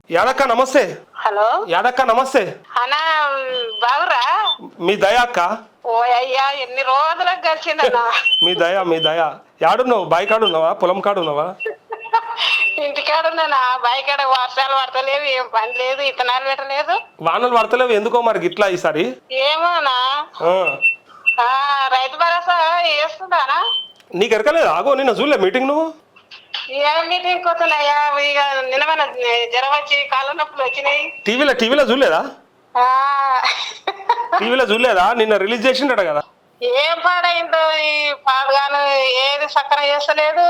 యాదక్క నమస్తే. హలో యాదక్క నమస్తే. అన్నా బాగురా? మీ దయ అక్క. ఓ అయ్యా ఎన్ని రోజులకు కలిసిందన్నా. మీ దయ. యాడున్నావు? బాయి కాడున్నావా, పొలం కాడున్నావా? ఇంటికాడున్నా. బావి కాడ వర్షాలు పడతలేవు, ఏం పని లేదు, ఇత్తనాలు పెట్టలేదు. వానలు పడతలేవు ఎందుకో మరి గిట్లా ఈసారి. ఏమోనా ఆ. రైతు భరోసా వేస్తుందానా? నీకు ఎరకలేదు? ఆగో నిన్న చూడలే మీటింగ్ నువ్వు? ఏ మీటింగ్ పోతున్నాయా? ఇక నిన్న జ్వరం వచ్చి కాళ్ళ నొప్పులు వచ్చినాయి. టీవీలో చూడలేదా? ఆ. టీవీలో చూడలేదా? నిన్న రిలీజ్ చేసిండట కదా. ఏం పాడైందో ఈ పాడుగాను. ఏది సక్కన చేస్తలేదు,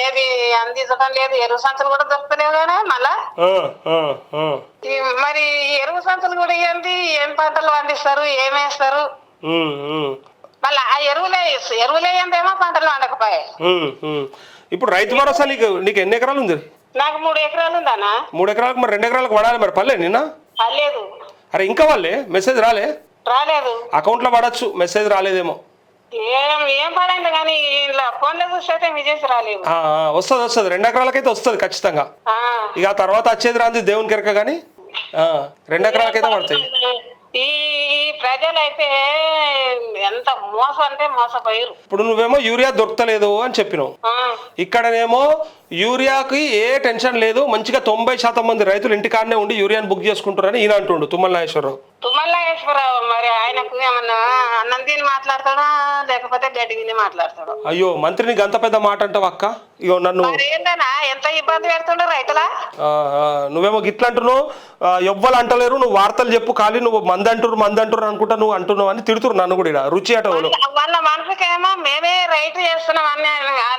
ఏది అందించడం లేదు. ఎరువు సంచులు కూడా దొరుకుతలేవు కానీ మళ్ళా మరి ఎరువు సంచులు కూడా ఏంది? ఏం పంటలు పండిస్తారు, ఏమేస్తారు? మళ్ళీ ఆ ఎరువులేందేమో పంటలు పండకపోయాయి. ఇప్పుడు రైతు భరోసా నీకు ఎన్ని ఎకరాలు ఉంది? నాకు 3 ఎకరాలు ఉందన్నా. 3 ఎకరాలకు మరి 2 ఎకరాలకు పడాలి మరి. పర్లే నిన్న లేదు. అరే ఇంకా వాళ్ళే మెసేజ్ రాలేదు. అకౌంట్ లో పడచ్చు, మెసేజ్ రాలేదేమో. ఏం పడైంది కానీ ఇలా ఫోన్లో చూస్తే మెసేజ్ రాలేదు. వస్తుంది 2 ఎకరాలకైతే వస్తుంది ఖచ్చితంగా. ఇక ఆ తర్వాత వచ్చేది రాంది దేవునికి ఎరక కానీ 2 ఎకరాలకైతే పడతాయి. ఈ ప్రజలైతే ఎంత మోసం అంటే మోసపోయారు. ఇప్పుడు నువ్వేమో యూరియా దొరకలేదు అని చెప్పినావు. ఇక్కడనేమో యూరియాకి ఏ టెన్షన్ లేదు, మంచిగా 90% మంది రైతులు ఇంటికాడనే ఉండి యూరియాని బుక్ చేసుకుంటారని ఈయన అంటుండు తుమ్మల నాగేశ్వరరావు. మరి ఆయనకు ఏమన్నా అన్నం తిని మాట్లాడతాడా లేకపోతే గడ్డి తిని మాట్లాడతాడు? అయ్యో మంత్రిని గంత పెద్ద మాట అంటావు అక్క. ఇగో నన్ను ఏంటన్నా ఎంత ఇబ్బంది పెడుతుండ్రు రైతులా. నువ్వేమో గిట్ల అంటున్నావు, ఎవ్వరు అంటలేరు, నువ్వు వార్తలు చెప్పు ఖాళీ, నువ్వు మంది అంటారు అనుకుంటా నువ్వు అంటున్నావు అని తిడుతురు నన్ను కూడా. రుచి అట వాళ్ళ మనసుకేమో మేమే రైతు చేస్తున్నాం అని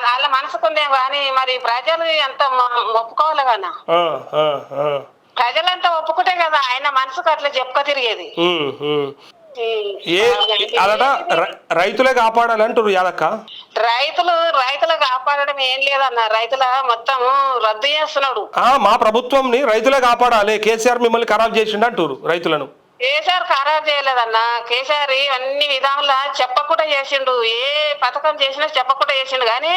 వాళ్ళ మనసుకుందే కానీ మరి ప్రజలు ఎంత ఒప్పుకోవాలి కన్నా. ప్రజలంతా ఒప్పుకుంటే కదా ఆయన మనసుకు అట్లా చెప్పుకో తిరిగేది. అదట రైతులే కాపాడాలంటారు యాదక్క. రైతులు కాపాడడం ఏం లేదన్న. రైతుల మొత్తం రద్దు చేస్తున్నాడు. మా ప్రభుత్వంని రైతులే కాపాడాలి, కేసీఆర్ మిమ్మల్ని ఖరాబ్ చేసిండు అంటారు రైతులను. కేసీఆర్ ఖరాబ్ చేయలేదన్న. కేసీఆర్ అన్ని విధాలుగా చెప్పకుండా చేసిండు. ఏ పథకం చేసినా చెప్పకుండా చేసిండు కానీ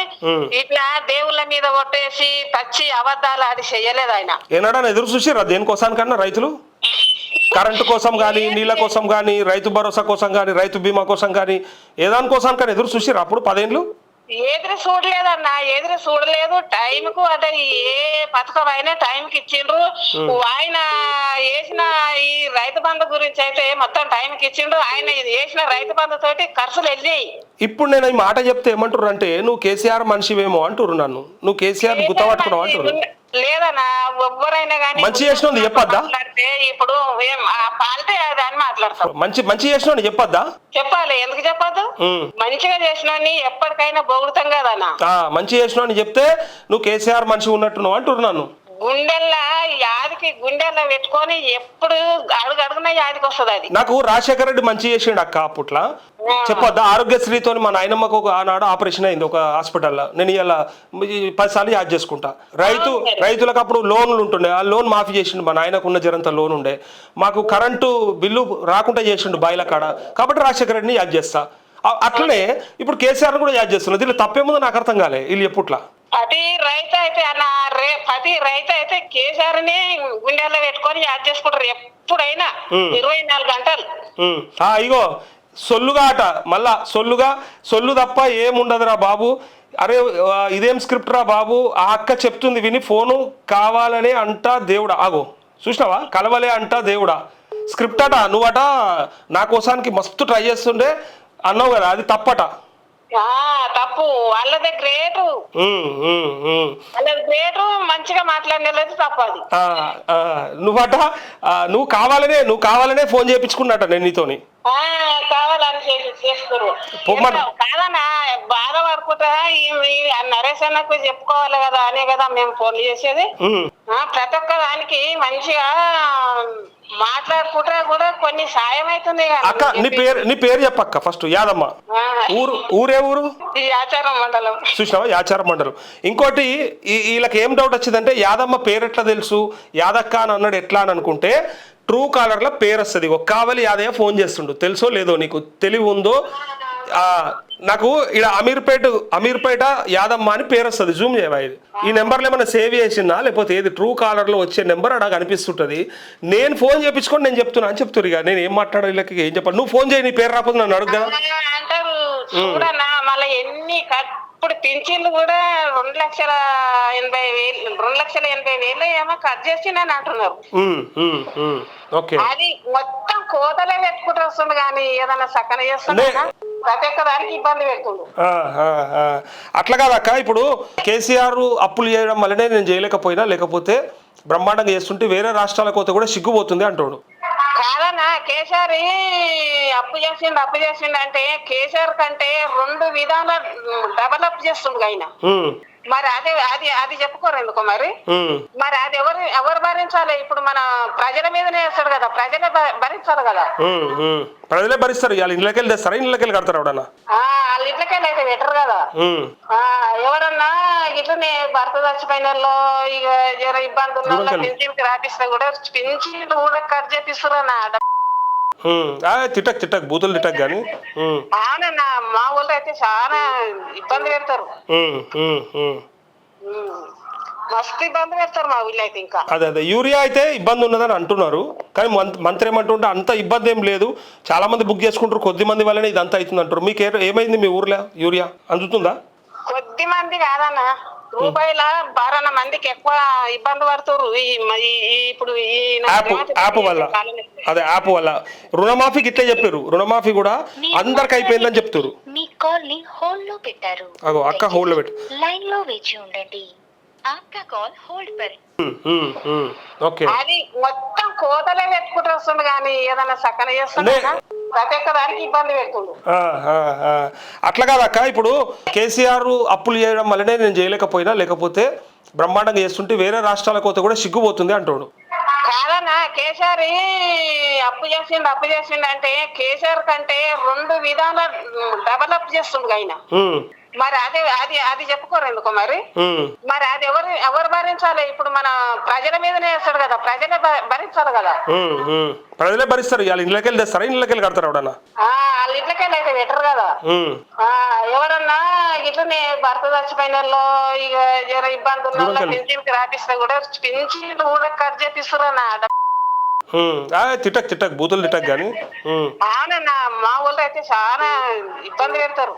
ఇట్లా దేవుళ్ళ మీద కొట్టేసి పచ్చి అబద్ధాలు అది చెయ్యలేదు ఆయన. ఏనాడని ఎదురు చూసిరా దేనికోసానికన్నా రైతులు? కరెంటు కోసం కానీ, నీళ్ళ కోసం కానీ, రైతు భరోసా కోసం కానీ, రైతు బీమా కోసం కానీ, ఏదాని కోసం కానీ ఎదురు చూసిరా అప్పుడు 10 ఏళ్ళు? ఎదురు చూడలేదన్న. ఎదురు చూడలేదు. టైంకు అంటే ఏ పథకం అయినా టైంకి ఇచ్చిండ్రు. ఆయన వేసిన ఈ రైతు బంధు గురించి అయితే మొత్తం టైంకి ఇచ్చిండ్రు. ఆయన వేసిన రైతు బంధు తోటి ఖర్చులు వెళ్ళాయి. ఇప్పుడు నేను ఈ మాట చెప్తే ఏమంటారు అంటే, నువ్వు కేసీఆర్ మనిషివేమో అంటారు నన్ను. నువ్వు కేసీఆర్ గుర్తుపట్టుకున్నావు అంటారు. లేదన్నా, ఎవ్వరైనా కానీ మంచి చేసిన చెప్పొద్దా? ఇప్పుడు పాలితే అని మాట్లాడతాం. మంచి చేసిన చెప్పొద్దా? చెప్పాలి. ఎందుకు చెప్పొద్దు? మంచిగా చేసిన ఎప్పటికైనా పొగుడుతాం కదన్నా. మంచి చేసిన చెప్తే నువ్వు కేసీఆర్ మనిషి ఉన్నట్టున్నావు అంటారు నన్ను. గుండెల్లో పెట్టుకొని ఎప్పుడు అడుగున యాదికి వస్తుంది అది. నాకు రాజశేఖర రెడ్డి మంచి చేసిండు అక్క అప్పట్లో. చెప్పొద్దా? ఆరోగ్యశ్రీతో మా నాయనమ్మకు ఆనాడు ఆపరేషన్ అయింది ఒక హాస్పిటల్లో. నేను ఇలా 10 సార్లు యాడ్ చేసుకుంటా. రైతులకు అప్పుడు లోన్లు ఉంటుండే, ఆ లోన్ మాఫీ చేసిండు. మా నాయనకు ఉన్న జరంత లోన్ ఉండే. మాకు కరెంటు బిల్లు రాకుండా చేసిండు బాయిల కాడ. కాబట్టి రాజశేఖర రెడ్డిని యాడ్ చేస్తా. అట్లనే ఇప్పుడు కేసీఆర్ కూడా యాడ్ చేస్తున్నారు. దీనిలో తప్పేముందో నాకు అర్థం కాలే వీళ్ళు ఎప్పుట్లా. ప్రతి రైతు అయితే కేసీఆర్ని గుండెల్లో పెట్టుకొని యాడ్ చేసుకుంటారు ఎప్పుడైనా 24 గంటలు. ఇగో సొల్లుగా అట మళ్ళా సొల్లు తప్ప ఏముండదురా బాబు. అరే ఇదేం స్క్రిప్ట్ రా బాబు. ఆ అక్క చెప్తుంది విని ఫోను కావాలనే అంటా దేవుడా. ఆగో చూసినావా? కలవలే అంటా దేవుడా స్క్రిప్ట్ అట. నువ్వట నా కోసానికి మస్తు ట్రై చేస్తుండే అన్నావు కదా, అది తప్పట. తప్పు. వాళ్ళదే గ్రేటు. వాళ్ళది గ్రేటు. మంచిగా మాట్లాడినది తప్పది. నువ్వు కావాలనే ఫోన్ చేయించుకున్నట నేను నీతోని. కావాలని చేస్తారు కాదన్నా. బాధ పడుకుంటా నరేష్ అన్నకు చెప్పుకోవాలి కదా అనే కదా మేము ఫోన్లు చేసేది. ప్రతి ఒక్క దానికి మంచిగా మాట్లాడుకుంటా కూడా కొన్ని సాయం అవుతుంది. అక్క నీ పేరు చెప్పక్క ఫస్ట్. యాదమ్మ. ఊరే ఊరు? యాచారం మండలం. చూసినావా? యాచారం మండలం. ఇంకోటి వీళ్ళకి ఏం డౌట్ వచ్చిందంటే యాదమ్మ పేరు ఎట్లా తెలుసు, యాదక్క అని అన్నాడు ఎట్లా అని అనుకుంటే, ట్రూ కాలర్లో పేరు వస్తుంది. కావలి యాదయ్య ఫోన్ చేస్తుండు. తెలుసో లేదో నీకు తెలివి ఉందో నాకు ఇక్కడ అమీర్పేట యాదమ్మ అని పేరు వస్తుంది, జూమ్ చేయవా ఇది. ఈ నెంబర్లో ఏమైనా సేవ్ చేసిందా లేకపోతే ఏది ట్రూ కాలర్లో వచ్చే నెంబర్ నాకు అనిపిస్తుంటుంది. నేను ఫోన్ చేయించుకొని నేను చెప్తున్నా అని చెప్తున్నారు. ఇక నేను ఏం మాట్లాడాలి, వీళ్ళకి ఏం చెప్పాలి. నువ్వు ఫోన్ చేయి, నీ పేరు రాకపోతే నన్ను అడుగు కదా. అంటారు చూడన్నా, మళ్ళీ ఎన్ని ఇప్పుడు పింఛన్లు కూడా 2,80,000 2,80,000 ఏమో కట్ చేసిండని అంటున్నారు. ఓకే, అది మొత్తం కోతలే పెట్టుకుంటూ వస్తుంది కానీ ఏదన్నా సక్కన చేస్తున్నా ప్రతి ఒక్క దానికి ఇబ్బంది పెడుతుంది. అట్లా కాదక్క, ఇప్పుడు కేసీఆర్ అప్పులు చేయడం వల్లనే నేను చేయలేకపోయినా, లేకపోతే బ్రహ్మాండంగా చేస్తుంటే వేరే రాష్ట్రాల కోత కూడా సిగ్గుపోతుంది అంటాడు. కాదన్నా, కేసీఆర్ అప్పు చేసిండు అంటే కేసీఆర్ కంటే 2 విధాల డెవలప్ చేస్తుండు ఆయన. మరి అది చెప్పుకోరు ఎందుకో మరి అది ఎవరు భరించాలి? ఇప్పుడు మన ప్రజల మీదనే వేస్తాడు కదా, ప్రజలే భరించాలి కదా. ప్రజలే భరిస్తారు. వాళ్ళు ఇళ్ళకెళ్ళి తెస్తారా, ఇళ్ళకెళ్ళి కడతారు ఎవడన్నా? వాళ్ళ ఇంట్లోకెళ్ళి అయితే బెటర్ కదా. ఎవరన్నా ఇట్లనే భర్త చచ్చిపోయిన వాళ్ళు, ఇక జర ఇబ్బందులు పింఛన్కి రాపిస్తే కూడా పింఛన్లు కూడా కట్ చేపిస్తున్నా. తిట్టక్ బూతులు తిట్టక్ గాని. అవునన్నా, మా ఊళ్ళో అయితే చాలా ఇబ్బంది పెడతారు, మస్తు ఇబ్బంది పెడతారు మా ఊళ్ళో అయితే. ఇంకా అదే యూరియా అయితే ఇబ్బంది ఉన్నదని అంటున్నారు, కానీ మంత్రి ఏమంటుంటే అంత ఇబ్బంది ఏం లేదు, చాలా మంది బుక్ చేసుకుంటారు, కొద్ది మంది వల్లనే ఇదంతా అవుతుంది అంటారు. మీకు ఏమైంది మీ ఊర్లో? యూరియా అందుతుందా? కొద్ది మంది కాదన్నా, రూపాయల 12 మందికి ఎక్కువ ఇబ్బంది పడుతున్నారు. ఇప్పుడు యాప్ వల్ల, అదే యాప్ వల్ల రుణమాఫీకి ఇట్లే చెప్పారు. రుణమాఫీ కూడా అందరికి అయిపోయిందని చెప్తారు. మీ కాల్ ని హోల్డ్ లో పెట్టారు. అగో అక్క హోల్డ్ లో పెట్టు, లైన్ లో వేచి ఉండండి. आपका कॉल होल्ड पर. ఓకే, అది మొత్తం కోతలే పెట్టుకుంటూ వస్తుంది కానీ ఏదన్నా సక్కన చేస్తున్నా ప్రతి ఒక్క దానికి ఇబ్బంది పెడుతుంది. అట్లా కాదక్క, ఇప్పుడు కేసీఆర్ అప్పులు చేయడం వల్లనే నేను చేయలేకపోయినా, లేకపోతే బ్రహ్మాండంగా చేస్తుంటే వేరే రాష్ట్రాల కోత కూడా సిగ్గుపోతుంది అంటాడు. కాదన్నా, కేసీఆర్ అప్పు చేసిండు అంటే కేసీఆర్ కంటే 2 విధాల డెవలప్ చేస్తుండు ఆయన. మరి అది చెప్పుకోరు ఎందుకో మరి అది ఎవరు భరించాలి? ఇప్పుడు మన ప్రజల మీదనే వేస్తాడు కదా, ప్రజలే భరించాలి కదా. ప్రజలే భరిస్తారు. వాళ్ళు ఇళ్ళకెళ్ళి తెస్తారా, ఇళ్ళకెళ్ళి కడతారు ఎవడన్నా? వాళ్ళ ఇంట్లోకెళ్ళి అయితే బెటర్ కదా. ఎవరన్నా ఇట్లనే భర్త చచ్చిపోయిన వాళ్ళు, ఇక జర ఇబ్బందులు పింఛన్కి రాపిస్తే కూడా పింఛన్లు కూడా కట్ చేపిస్తున్నా. తిట్టక్ బూతులు తిట్టక్ గాని. అవునన్నా, మా ఊళ్ళో అయితే చాలా ఇబ్బంది పెడతారు,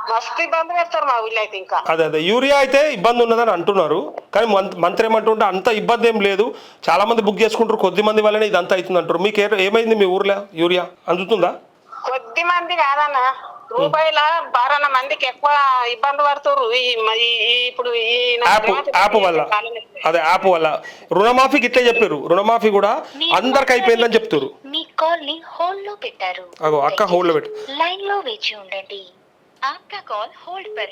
మస్తు ఇబ్బంది పెడతారు మా ఊళ్ళో అయితే. ఇంకా అదే యూరియా అయితే ఇబ్బంది ఉన్నదని అంటున్నారు, కానీ మంత్రి ఏమంటుంటే అంత ఇబ్బంది ఏం లేదు, చాలా మంది బుక్ చేసుకుంటారు, కొద్ది మంది వల్లనే ఇదంతా అవుతుంది అంటారు. మీకు ఏమైంది మీ ఊర్లో? యూరియా అందుతుందా? కొద్ది మంది కాదన్నా, రూపాయల 12 మందికి ఎక్కువ ఇబ్బంది పడుతున్నారు. ఇప్పుడు యాప్ వల్ల, అదే యాప్ వల్ల రుణమాఫీకి ఇట్లే చెప్పారు. రుణమాఫీ కూడా అందరికి అయిపోయిందని చెప్తారు. మీ కాల్ ని హోల్డ్ లో పెట్టారు. అగో అక్క హోల్డ్ లో పెట్టు, లైన్ లో వేచి ఉండండి. आपका कॉल होल्ड पर.